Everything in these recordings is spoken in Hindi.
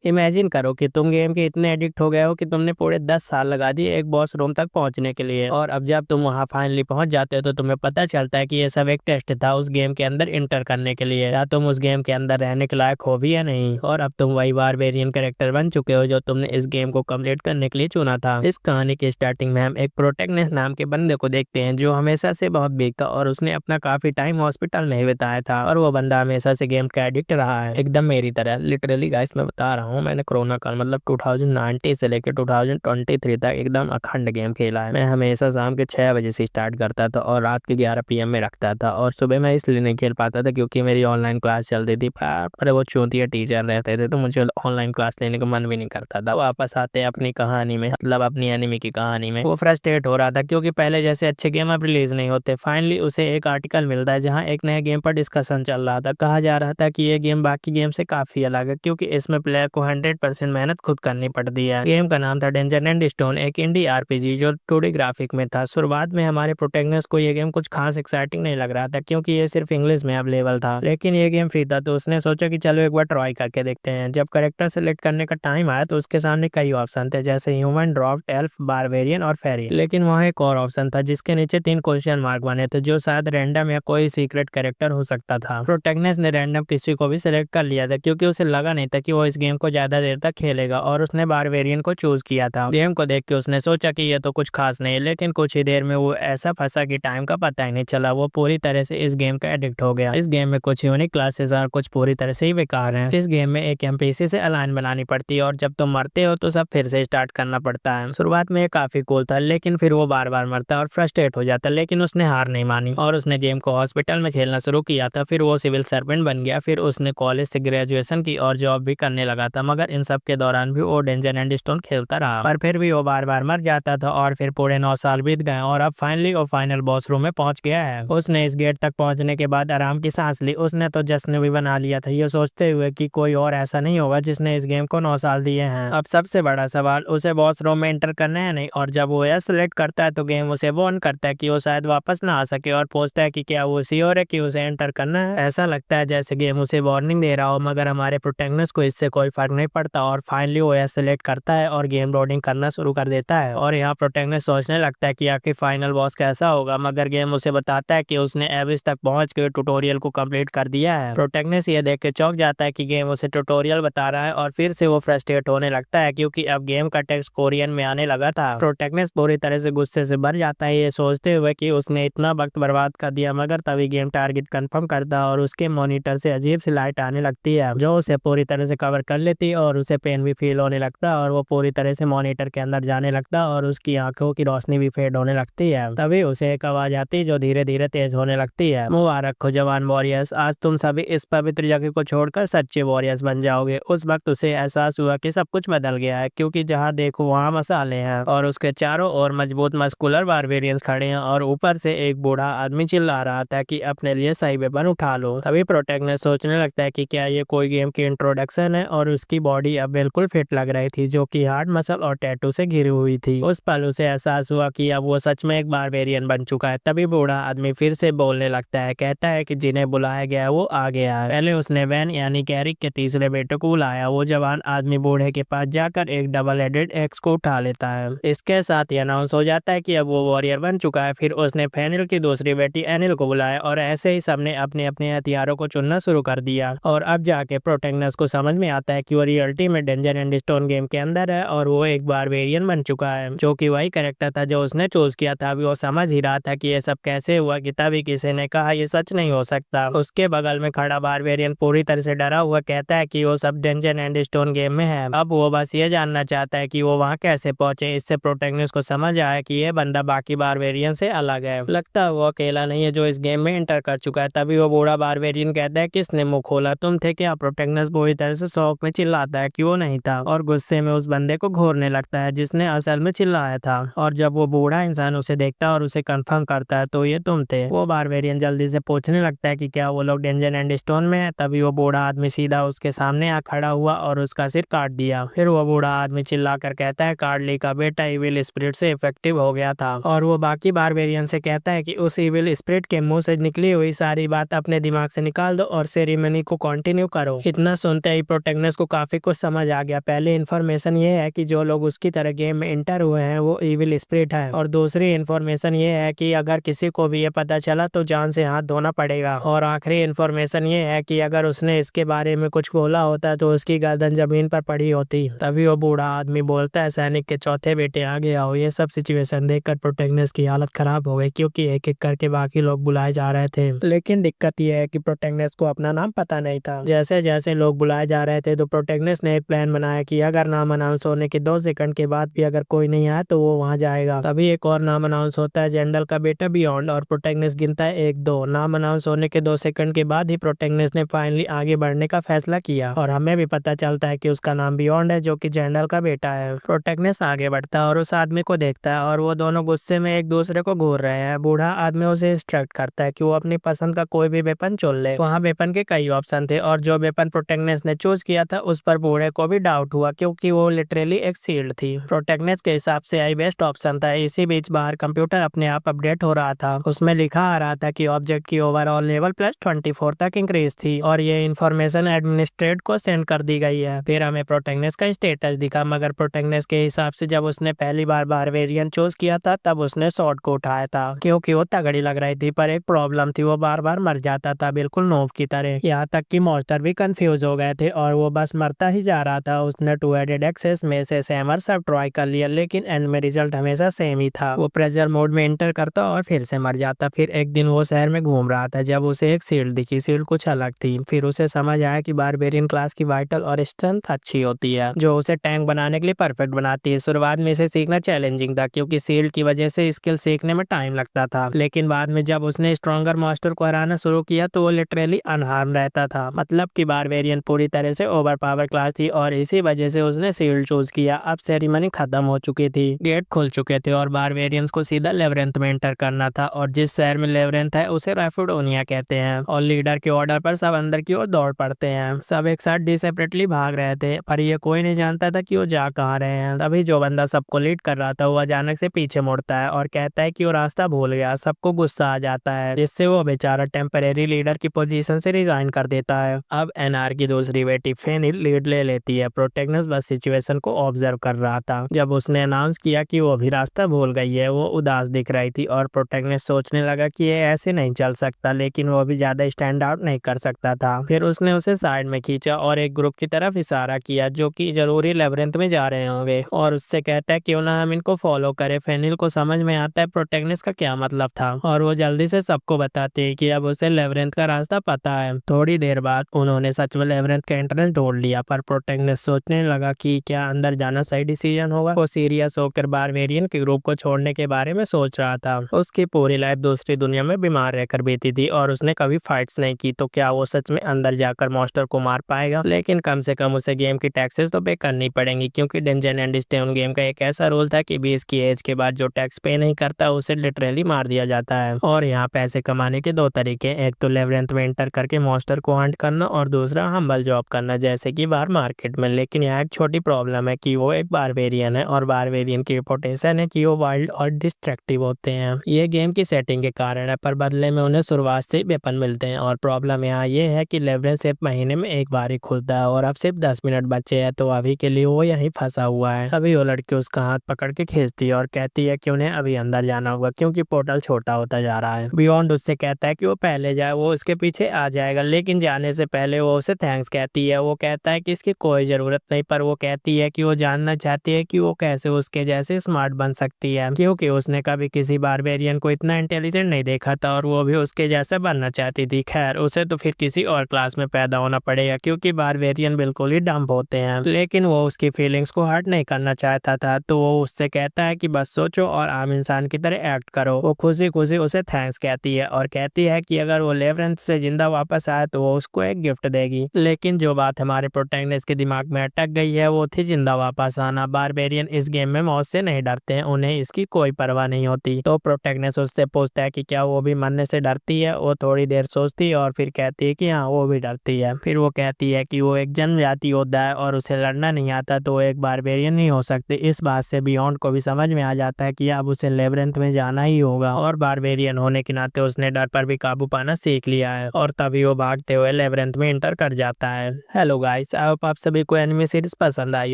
इमेजिन करो कि तुम गेम के इतने एडिक्ट हो गए हो कि तुमने पूरे 10 साल लगा दिए एक बॉस रूम तक पहुंचने के लिए, और अब जब तुम वहां फाइनली पहुंच जाते हो तो तुम्हें पता चलता है कि ये सब एक टेस्ट था उस गेम के अंदर इंटर करने के लिए, या तुम उस गेम के अंदर रहने के लायक हो भी या नहीं। और अब तुम वही बारबेरियन कैरेक्टर बन चुके हो जो तुमने इस गेम को कंप्लीट करने के लिए चुना था। इस कहानी की स्टार्टिंग में हम एक प्रोटेक्नेस नाम के बंदे को देखते हैं जो हमेशा से बहुत वीक था और उसने अपना काफी टाइम हॉस्पिटल में ही बिताया था, और वो बंदा हमेशा से गेम का एडिक्ट रहा है, एकदम मेरी तरह। लिटरली गाइस मैं बता रहा हूँ, मैंने कोरोना काल मतलब 2019 से लेकर 2023 तक एकदम अखंड गेम खेला है। मैं हमेशा शाम के 6 बजे से स्टार्ट करता था और रात के 11 PM में रखता था, और सुबह मैं इसलिए नहीं खेल पाता था क्योंकि मेरी ऑनलाइन क्लास चलती थी, पर वो चूतिया टीचर रहते थे तो मुझे ऑनलाइन क्लास लेने का मन भी नहीं करता था। वापस आते अपनी कहानी में, मतलब अपनी एनिमी की कहानी में, वो फ्रस्ट्रेट हो रहा था क्योंकि पहले जैसे अच्छे गेम अब रिलीज नहीं होते। फाइनली उसे एक आर्टिकल मिलता है जहाँ एक नए गेम पर डिस्कशन चल रहा था। कहा जा रहा था कि ये गेम बाकी गेम से काफी अलग है क्योंकि इसमें प्लेयर को 100% मेहनत खुद करनी पड़ती है। गेम का नाम था डेंजर एंड स्टोन, एक इंडी RPG जो 2D ग्राफिक में था। शुरुआत में हमारे प्रोटैगनिस्ट को ये गेम कुछ खास एक्साइटिंग नहीं लग रहा था क्योंकि ये सिर्फ इंग्लिश में अवेलेबल था, लेकिन ये गेम फ्री था तो उसने सोचा कि चलो एक बार ट्राई करके देखते हैं। जब करेक्टर सेलेक्ट करने का टाइम आया तो उसके सामने कई ऑप्शन थे जैसे ह्यूमन, ड्रॉफ्ट, एल्फ, बारबेरियन और फेरी, लेकिन वहाँ एक और ऑप्शन था जिसके नीचे 3 क्वेश्चन मार्क बने थे जो शायद रैंडम या कोई सीक्रेट कैरेक्टर हो सकता था। प्रोटैगनिस्ट ने रैंडम किसी को भी सिलेक्ट कर लिया था क्योंकि उसे लगा नहीं था कि वो इस गेम को ज्यादा देर तक खेलेगा, और उसने बारबेरियन को चूज किया था। गेम को देख के उसने सोचा कि ये तो कुछ खास नहीं है, लेकिन कुछ ही देर में वो ऐसा फंसा कि टाइम का पता ही नहीं चला। वो पूरी तरह से इस गेम का एडिक्ट हो गया। इस गेम में कुछ यूनिक क्लासेस और कुछ पूरी तरह से ही बेकार हैं। इस गेम में एक NPC से अलाइन बनानी पड़ती है और जब तुम मरते हो तो सब फिर से स्टार्ट करना पड़ता है। शुरुआत में ये काफी कूल था, लेकिन फिर वो बार बार मरता और फ्रस्ट्रेट हो जाता, लेकिन उसने हार नहीं मानी और उसने गेम को हॉस्पिटल में खेलना शुरू किया था। फिर वो सिविल सर्वेंट बन गया, फिर उसने कॉलेज से ग्रेजुएशन की और जॉब भी करने लगा था, मगर इन सब के दौरान भी वो डेंजर एंड स्टोन खेलता रहा। पर फिर भी वो बार बार मर जाता था और फिर पूरे 9 साल बीत गए और अब फाइनली वो फाइनल बॉस रूम में पहुंच गया है। उसने इस गेट तक पहुंचने के बाद आराम की सांस ली। उसने तो जश्न भी बना लिया था ये सोचते हुए कि कोई और ऐसा नहीं होगा जिसने इस गेम को 9 साल दिए हैं। अब सबसे बड़ा सवाल उसे बॉस रूम में एंटर करना है नहीं, और जब वो यस सेलेक्ट करता है तो गेम उसे वार्न करता है कि वो शायद वापस ना आ सके और पूछता है कि क्या वो श्योर है कि उसे एंटर करना है। ऐसा लगता है जैसे गेम उसे वार्निंग दे रहा हो, मगर हमारे प्रोटैगनिस्ट को इससे कोई फर्क नहीं पड़ता और फाइनली वो यस सेलेक्ट करता है और गेम लोडिंग करना शुरू कर देता है। और यहाँ प्रोटैगनिस्ट सोचने लगता है कि आखिर फाइनल बॉस कैसा होगा, मगर गेम उसे बताता है कि उसने एबिस तक पहुंच के ट्यूटोरियल को कंप्लीट कर दिया है। प्रोटैगनिस्ट ये देख के चौंक जाता है कि गेम उसे ट्यूटोरियल बता रहा है और फिर से वो फ्रस्ट्रेट होने लगता है क्योंकि अब गेम का टेक्स्ट कोरियन में आने लगा था। प्रोटैगनिस्ट पूरी तरह से गुस्से से भर जाता है ये सोचते हुए कि उसने इतना वक्त बर्बाद कर दिया, मगर तभी गेम टारगेट कंफर्म करता है और उसके मॉनिटर से अजीब सी लाइट आने लगती है जो उसे पूरी तरह से कवर कर लेती है और उसे पेन भी फील होने लगता है और वो पूरी तरह से मॉनिटर के अंदर जाने लगता है और उसकी आंखों की रोशनी भी फेड होने लगती है। तभी उसे एक आवाज आती है जो धीरे धीरे तेज होने लगती है, मुबारक हो जवान वॉरियर्स, आज तुम सभी इस पवित्र जगह को छोड़कर सच्चे वॉरियर्स बन जाओगे। उस वक्त उसे एहसास हुआ कि सब कुछ बदल गया है क्योंकि जहाँ देखो वहाँ मसाले हैं और उसके चारों ओर मजबूत मस्कुलर बारबेरियंस खड़े हैं और ऊपर से एक बूढ़ा आदमी चिल्ला रहा था कि अपने लिए सही वेपन उठा लो। तभी प्रोटैगनिस्ट सोचने लगता है कि क्या ये कोई गेम की इंट्रोडक्शन है, और उसकी बॉडी अब बिल्कुल फिट लग रही थी जो कि हार्ड मसल और टैटू से घिरी हुई थी। उस पल उसे एहसास हुआ कि अब वो सच में एक बारबेरियन बन चुका है। तभी बूढ़ा आदमी फिर से बोलने लगता है, कहता है कि जिन्हें बुलाया गया है वो आ गया है। पहले उसने वैन यानी कैरिक के तीसरे बेटे को बुलाया। वो जवान आदमी बूढ़े के पास जाकर एक डबल हेडेड एक्स को उठा लेता है। इसके साथ ही अनाउंस हो जाता है कि अब वो वॉरियर बन चुका है। फिर उसने फेनिल की दूसरी बेटी एनिल को बुलाया और ऐसे ही सबने अपने अपने हथियारों को चुनना शुरू कर दिया। और अब जाके प्रोटैगनिस्ट को समझ में आता है कि वो रियलिटी में डेंजर एंड स्टोन गेम के अंदर है और वो एक बारबेरियन बन चुका है जो कि वही कैरेक्टर था जो उसने चूज किया था। अभी वो समझ ही रहा था कि ये सब कैसे हुआ कि तभी किसी ने कहा ये सच नहीं हो सकता। उसके बगल में खड़ा बारबेरियन पूरी तरह से डरा हुआ कहता है कि वो सब डेंजर एंड स्टोन गेम में है। अब वो बस ये जानना चाहता है कि वो वहाँ कैसे पहुंचे। इससे प्रोटैगनिस्ट को समझ आया कि ये बंदा बाकी बारबेरियन से अलग है, लगता है वो अकेला नहीं है जो इस गेम में एंटर कर चुका है। तभी वो बूढ़ा बारबेरियन कहता है किसने मुंह खोला, तुम थे क्या? प्रोटैगनिस्ट पूरी तरह से शौक में चिल्लाता है कि वो नहीं था और गुस्से में उस बंदे को घूरने लगता है जिसने असल में चिल्लाया था। और जब वो बूढ़ा इंसान उसे देखता है और उसे कंफर्म करता है तो ये तुम थे। वो बारबेरियन जल्दी से पूछने लगता है कि क्या वो लोग डेंजर एंड स्टोन में है। तभी वो बूढ़ा आदमी सीधा उसके सामने आ खड़ा हुआ और उसका सिर काट दिया। फिर वो बूढ़ा आदमी चिल्लाकर कहता है कार्डली का बेटा इविल स्पिरिट से इफेक्टिव हो गया था। और वो बाकी बारबेरियन से कहता है कि उस इविल स्पिरिट के मुंह से निकली हुई सारी बात अपने दिमाग से निकाल दो और सेरेमनी को कंटिन्यू करो। इतना सुनते ही प्रोटैगनिस्ट को काफी कुछ समझ आ गया। पहली इन्फॉर्मेशन ये है कि जो लोग उसकी तरह गेम में इंटर हुए हैं वो इविल स्पिरिट है, और दूसरी इन्फॉर्मेशन ये है कि अगर किसी को भी ये पता चला तो जान से हाथ धोना पड़ेगा। और आखिरी इन्फॉर्मेशन ये है कि अगर उसने इसके बारे में कुछ बोला होता तो उसकी गर्दन जमीन पर पड़ी होती। तभी वो बूढ़ा आदमी बोलता है, सैनिक के चौथे बेटे आगे आओ। ये सब सिचुएशन देखकर प्रोटैगनिस्ट की हालत खराब हो गई, क्योंकि एक एक करके बाकी लोग बुलाए जा रहे थे। लेकिन दिक्कत ये है कि प्रोटैगनिस्ट को अपना नाम पता नहीं था। जैसे जैसे लोग बुलाए जा रहे थे तो प्रोटैगनिस्ट ने एक प्लान बनाया कि अगर नाम अनाउंस होने के 2 सेकंड के बाद भी अगर कोई नहीं आया तो वो वहां जाएगा। तभी एक और नाम अनाउंस होता है, जनरल का बेटा बियॉन्ड, और प्रोटैगनिस्ट गिनता है 1 2। नाम अनाउंस होने के 2 सेकंड के बाद ही प्रोटैगनिस्ट ने फाइनली आगे बढ़ने का फैसला किया, और हमें भी पता चलता है कि उसका नाम बियॉन्ड है, जो कि जनरल का बेटा है। प्रोटैगनिस्ट आगे बढ़ता है और उस आदमी को देखता है, और वो दोनों गुस्से में एक दूसरे को घूर रहे हैं। बूढ़ा आदमी उसे इंस्ट्रक्ट करता है कि वो अपनी पसंद का कोई भी वेपन चुन ले। वहाँ वेपन के कई ऑप्शन थे, और जो वेपन प्रोटैगनिस्ट ने चूज किया था उस पर बूढ़े को भी डाउट हुआ, क्योंकि वो लिटरली एक शील्ड थी। प्रोटैगनिस्ट के हिसाब से आई बेस्ट ऑप्शन था। इसी बीच बाहर कंप्यूटर अपने आप अपडेट हो रहा था। उसमें लिखा आ रहा था कि ऑब्जेक्ट की ओवरऑल लेवल +24 तक इंक्रीज थी, और ये इन्फॉर्मेशन एडमिनिस्ट्रेट को सेंड कर दी गई है। फिर हमें प्रोटैगनिस्ट का स्टेटस दिखा, मगर प्रोटैगनिस्ट के हिसाब से जब उसने पहली बार बारबेरियन चूज किया था तब उसने शॉर्ट को उठाया था, क्योंकि वो तगड़ी लग रही थी। पर एक प्रॉब्लम थी, वो बार बार मर जाता था, बिल्कुल नोव की तरह। यहाँ तक कि मॉन्स्टर भी कंफ्यूज हो गए थे और वो बस मरता ही जा रहा था। उसने 2 हेडेड एक्सेस में से सैमर सब ट्राई कर लिया, लेकिन एंड में रिजल्ट हमेशा सेम ही था। वो प्रेजर मोड में एंटर करता और फिर से मर जाता। फिर एक दिन वो शहर में घूम रहा था जब उसे एक शील्ड दिखी। शील्ड कुछ अलग थी। फिर उसे समझ आया कि बारबेरियन क्लास की वाइटल और स्ट्रेंथ अच्छी होती है, जो उसे टैंक बनाने के लिए परफेक्ट बनाती है। शुरुआत में इसे सीखना चैलेंजिंग था, क्योंकि शील्ड की वजह से स्किल सीखने में टाइम लगता था। लेकिन बाद में जब उसने स्ट्रॉन्गर मास्टर को हराना शुरू किया तो वो लिटरली अनहार्म रहता था। मतलब कि बारबेरियन पूरी तरह से ओवर पावर क्लास थी, और इसी वजह से उसने शील्ड चूज किया। अब सेरेमनी खत्म हो चुकी थी, गेट खुल चुके थे, और बारबेरियंस को सीधा लेवरेंथ में एंटर करना था। और जिस शहर में लेवरेंथ है उसे राफुडोनिया कहते हैं, और लीडर के ऑर्डर पर सब अंदर की ओर दौड़ पड़ते हैं। सब एक साथ सेपरेटली भाग रहे थे, पर ये कोई नहीं जानता था कि वो जा कहाँ रहे हैं। तभी जो बंदा सबको लीड कर रहा था वो अचानक से पीछे मुड़ता है और कहता है कि वो रास्ता भूल गया। सबको गुस्सा आ जाता है, जिससे वो बेचारा टेम्परेरी लीडर की पोजीशन से रिजाइन कर देता है। अब एनआर की दूसरी बेटी फेनिल लीड ले लेती है। प्रोटैगनिस्ट बस सिचुएशन को ऑब्जर्व कर रहा था। जब उसने अनाउंस किया कि वो भी रास्ता भूल गई है, वो उदास दिख रही थी, और प्रोटैगनिस्ट सोचने लगा कि ये ऐसे नहीं चल सकता, लेकिन वो भी ज्यादा स्टैंड आउट नहीं कर सकता था। फिर उसने उसे साइड में खींचा और एक ग्रुप की तरफ इशारा किया, जो कि जरूरी लेबरिंथ में जा रहे होंगे, और उससे कहता है क्यों ना हम इनको फॉलो करें। फेनिल को समझ में आता है प्रोटैगनिस्ट का क्या मतलब था, और वो जल्दी से सबको बताती है कि अब उसे लेबरिंथ का रास्ता पता है। थोड़ी देर बाद उन्होंने सच में लेबरिंथ का एंट्रेंस ढूंढ लिया, पर प्रोटैगनिस्ट सोचने लगा कि क्या अंदर जाना सही डिसीजन होगा। वो सीरियस होकर बारबेरियन के ग्रुप को छोड़ने के बारे में सोच रहा था। उसकी पूरी लाइफ दूसरी दुनिया में बीमार रहकर बीती थी, और उसने कभी फाइट्स नहीं की, तो क्या वो सच में अंदर जाकर मॉन्स्टर को मार पाएगा? लेकिन कम से कम उसे गेम की टैक्सेस तो पे करनी पड़ेंगी, क्योंकि डेंजर एंड स्टोन गेम का एक ऐसा रूल था कि 20 की एज के बाद जो टैक्स पे नहीं करता उसे लिटरली मार दिया जाता है। और यहाँ पैसे कमाने के 2 तरीके, एक तो लेबरिंथ में एंटर करके मॉन्स्टर को हंट करना, और दूसरा हम्बल जॉब करना, जैसे कि बाहर मार्केट में। लेकिन यहाँ एक छोटी प्रॉब्लम है कि वो एक बारबेरियन है, और बारबेरियन की रिपोर्टेशन है कि वो वाइल्ड और डिस्ट्रक्टिव होते हैं। ये गेम की सेटिंग के कारण है, पर बदले में उन्हें शुरुआत से वेपन मिलते हैं। और प्रॉब्लम यहाँ ये है कि लेबरिंथ सिर्फ महीने में एक बार ही खुलता है, और अब सिर्फ 10 मिनट बचे हैं, तो अभी के लिए वो यहीं फंसा हुआ है। अभी वो लड़की उसका हाथ पकड़ के खींचती है और कहती है कि उन्हें अभी अंदर जाना होगा, क्योंकि पोर्टल छोटा होता जा रहा है। बियॉन्ड उससे कहता है कि वो पहले जाए, वो उसके पीछे आ जाएगा, लेकिन जाने से पहले वो उसे थैंक्स कहती है। वो कहता है कि इसकी कोई जरूरत नहीं, पर वो कहती है कि वो जानना चाहती है कि वो कैसे उसके जैसे स्मार्ट बन सकती है, क्योंकि उसने कभी किसी बारबेरियन को इतना इंटेलिजेंट नहीं देखा था, और वो भी उसके जैसा बनना चाहती थी। खैर, उसे तो फिर किसी और क्लास में पैदा होना पड़ेगा, क्योंकि बारबेरियन बिल्कुल ही डम्प होते हैं। लेकिन वो उसकी फीलिंग्स को हर्ट नहीं करना चाहता था, तो वो उससे कहता है कि बस सोचो और आम इंसान की तरह एक्ट करो। वो खुशी खुशी उसे थैंक्स कहती है, और कहती है कि अगर वो लेबरिंथ से जिंदा वापस आए तो वो उसको एक गिफ्ट देगी। लेकिन जो बात हमारे प्रोटैगनिस्ट के दिमाग में अटक गई है वो थी जिंदा वापस आना। बारबेरियन इस गेम में मौत से नहीं डरते हैं, उन्हें इसकी कोई परवाह नहीं होती। तो प्रोटैगनिस्ट उससे पूछता है कि क्या वो भी मरने से डरती है। वो थोड़ी देर सोचती है और फिर कहती है कि हाँ, वो भी डरती है। फिर वो कहती है कि वो एक जन्मजाति योद्धा है और उसे लड़ना नहीं आता, तो वो एक बारबेरियन नहीं हो सकती। इस बात से बियॉन्ड को भी समझ में आ जाता है कि अब उसे लेबरिंथ में जाना ही होगा, और बारबेरियन होने के नाते उसने डर पर भी काबू पाना सीख लिया है, और तभी वो भागते हुए लेबरिंथ में एंटर कर जाता है। Hello guys. गाइस आप सभी को एनिमे सीरीज पसंद आई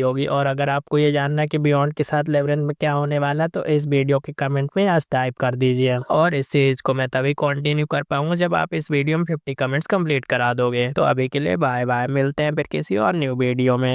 होगी, और अगर आपको ये जानना है कि बियॉन्ड के साथ लेबरिंथ में क्या होने वाला है तो इस वीडियो के कमेंट में आज टाइप कर दीजिए। और इस सीरीज को मैं तभी कंटिन्यू कर पाऊंगा जब आप इस वीडियो में 50 कमेंट्स कंप्लीट करा दोगे। तो अभी के लिए बाय बाय, मिलते हैं फिर किसी और न्यू वीडियो में।